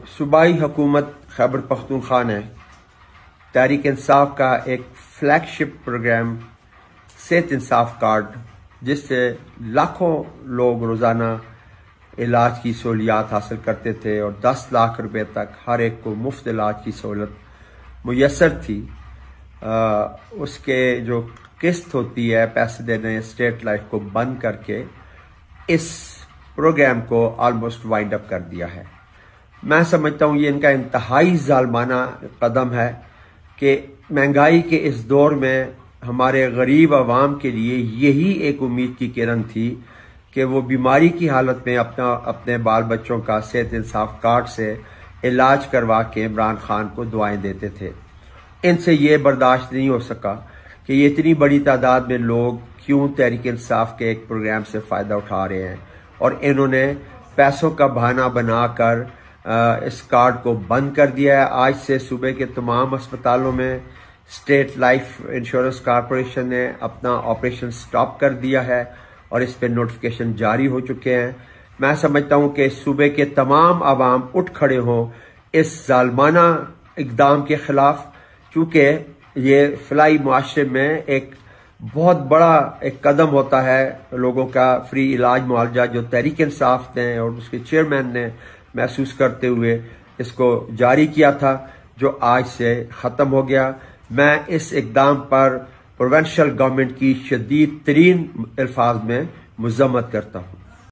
सूबाई हुकूमत खैबर पख्तूनख्वा ने तहरीक इंसाफ का एक फ्लैगशिप प्रोग्राम सेहत इंसाफ कार्ड, जिससे लाखों लोग रोज़ाना इलाज की सहूलियात हासिल करते थे और 10 लाख रुपए तक हर एक को मुफ्त इलाज की सहूलत मुयसर थी। उसके जो किस्त होती है पैसे देने स्टेट लाइफ को बंद करके इस प्रोग्राम को ऑलमोस्ट वाइंड अप कर दिया है। मैं समझता हूँ ये इनका इंतहाई जालमाना कदम है कि महंगाई के इस दौर में हमारे गरीब आवाम के लिए यही एक उम्मीद की किरण थी कि वो बीमारी की हालत में अपने बाल बच्चों का सेहत इंसाफ कार्ड से इलाज करवा के इमरान खान को दुआएं देते थे। इनसे ये बर्दाश्त नहीं हो सका कि ये इतनी बड़ी तादाद में लोग क्यों तहरीक इंसाफ के एक प्रोग्राम से फ़ायदा उठा रहे हैं, और इन्होंने पैसों का बहाना बनाकर इस कार्ड को बंद कर दिया है। आज से सूबे के तमाम अस्पतालों में स्टेट लाइफ इंश्योरेंस कॉरपोरेशन ने अपना ऑपरेशन स्टॉप कर दिया है और इस पर नोटिफिकेशन जारी हो चुके हैं। मैं समझता हूं कि सूबे के तमाम आवाम उठ खड़े हों इस जालमाना इकदाम के खिलाफ, चूंकि ये फलाई मुआशरे में एक बहुत बड़ा एक कदम होता है लोगों का फ्री इलाज मुआवजा, जो तहरीक इंसाफ ने और उसके चेयरमैन ने महसूस करते हुए इसको जारी किया था, जो आज से ख़त्म हो गया। मैं इस इक़दाम पर प्रोविंशियल गवर्नमेंट की शदीद तरीन अल्फाज में मज़म्मत करता हूँ।